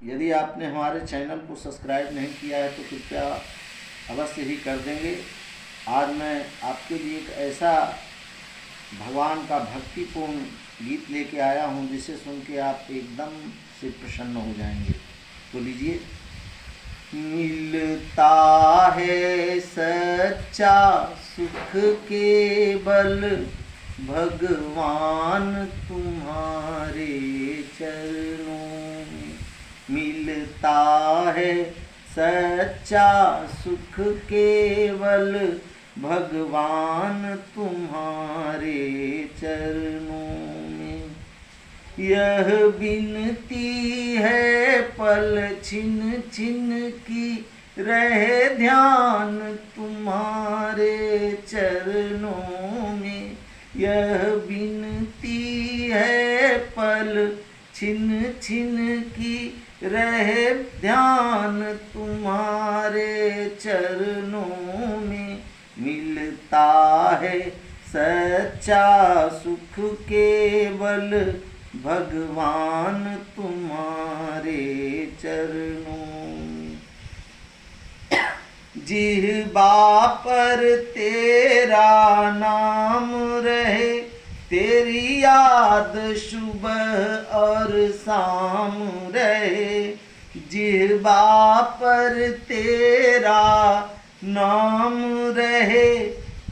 यदि आपने हमारे चैनल को सब्सक्राइब नहीं किया है तो कृपया अवश्य ही कर देंगे। आज मैं आपके लिए एक ऐसा भगवान का भक्तिपूर्ण गीत लेके आया हूँ जिसे सुन के आप एकदम से प्रसन्न हो जाएंगे। तो लीजिए। मिलता है सच्चा सुख केवल भगवान तुम्हारे चरणों में। मिलता है सच्चा सुख केवल भगवान तुम्हारे चरणों में। यह विनती है पल छिन छिन की रहे ध्यान तुम्हारे चरणों में। यह विनती है पल छिन छिन की रहे ध्यान तुम्हारे चरणों में। मिलता है सच्चा सुख केवल भगवान तुम्हारे चरणों में। जिह्वा पर तेरा नाम रहे, तेरी याद सुबह और शाम रहे। जिह्वा पर तेरा नाम रहे,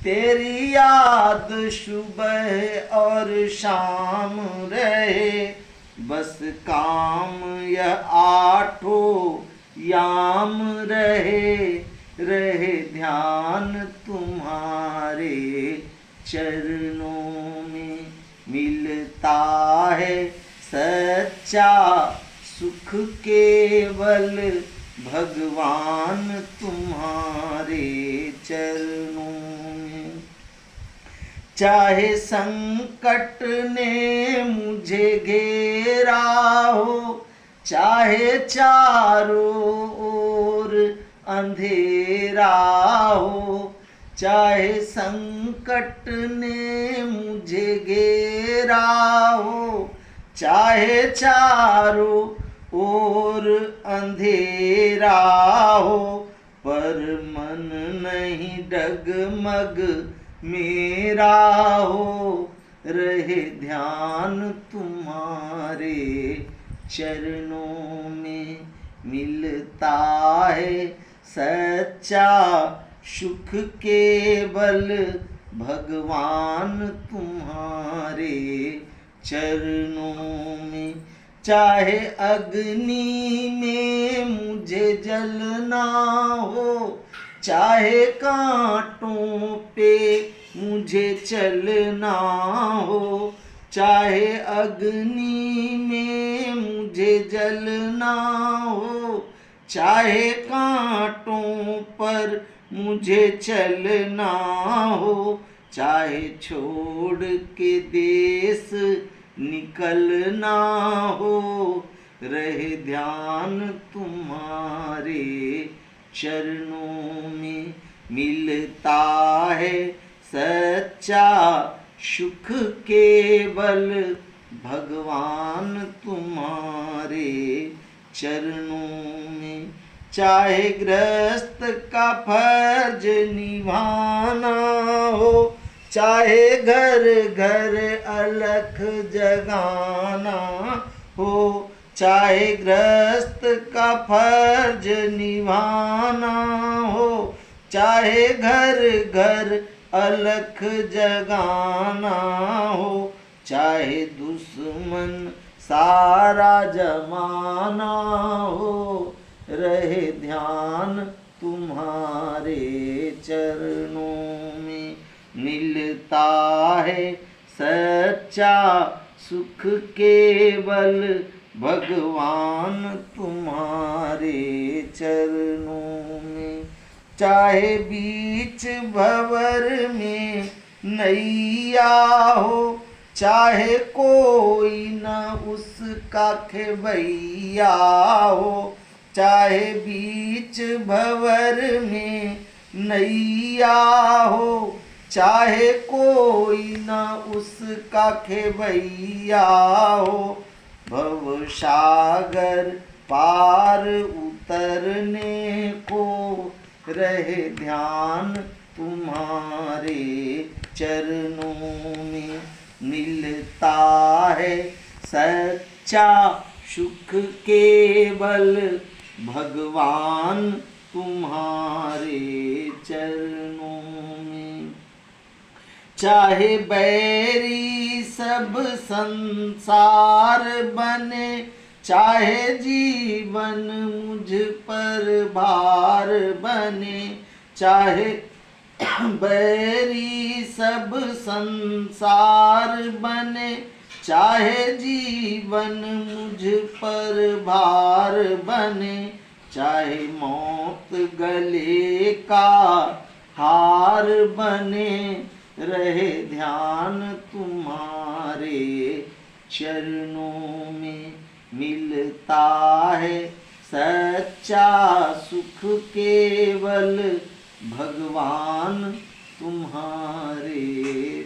तेरी याद सुबह और शाम रहे। बस काम यह आठों याम रहे ध्यान तुम्हारे चरणों में। मिलता है सच्चा सुख केवल भगवान तुम्हारे चरणों में। चाहे संकट ने मुझे घेरा हो, चाहे चारों ओर अंधेरा हो। चाहे संकट ने मुझे घेरा हो, चाहे चारों ओर अंधेरा हो। पर मन नहीं डगमग मेरा हो, रहे ध्यान तुम्हारे चरणों में। मिलता है सच्चा सुख केवल भगवान तुम्हारे चरणों में। चाहे अग्नि में मुझे जलना हो, चाहे कांटों पे मुझे चलना हो। चाहे अग्नि में मुझे जलना हो, चाहे कांटों पर मुझे चलना हो। चाहे छोड़ के देश निकलना हो, रहे ध्यान तुम्हारे चरणों में। मिलता है सच्चा सुख केवल भगवान तुम्हारे चरणों में। चाहे गृहस्थ का फर्ज निभाना हो, चाहे घर घर अलख जगाना हो। चाहे गृहस्थ का फर्ज निभाना हो, चाहे घर घर अलख जगाना हो। चाहे दुश्मन सारा जमाना हो, रहे ध्यान तुम्हारे चरणों में। मिलता है सच्चा सुख केवल भगवान तुम्हारे चरणों में। चाहे बीच भंवर में नैया हो, चाहे कोई न उसका खेवैया हो। चाहे बीच भंवर में नैया हो, चाहे कोई न उसका खेवैया हो। भव सागर पार उतरने को रहे ध्यान तुम्हारे चरणों में। मिलता है सच्चा सुख केवल भगवान तुम्हारे चरणों में। चाहे बैरी सब संसार बने, चाहे जीवन मुझ पर भार बने, चाहे बैरी सब संसार बने, चाहे जीवन मुझ पर भार बने, चाहे मौत गले का हार बने, रहे ध्यान तुम्हारे चरणों में। मिलता है सच्चा सुख केवल भगवान तुम्हारे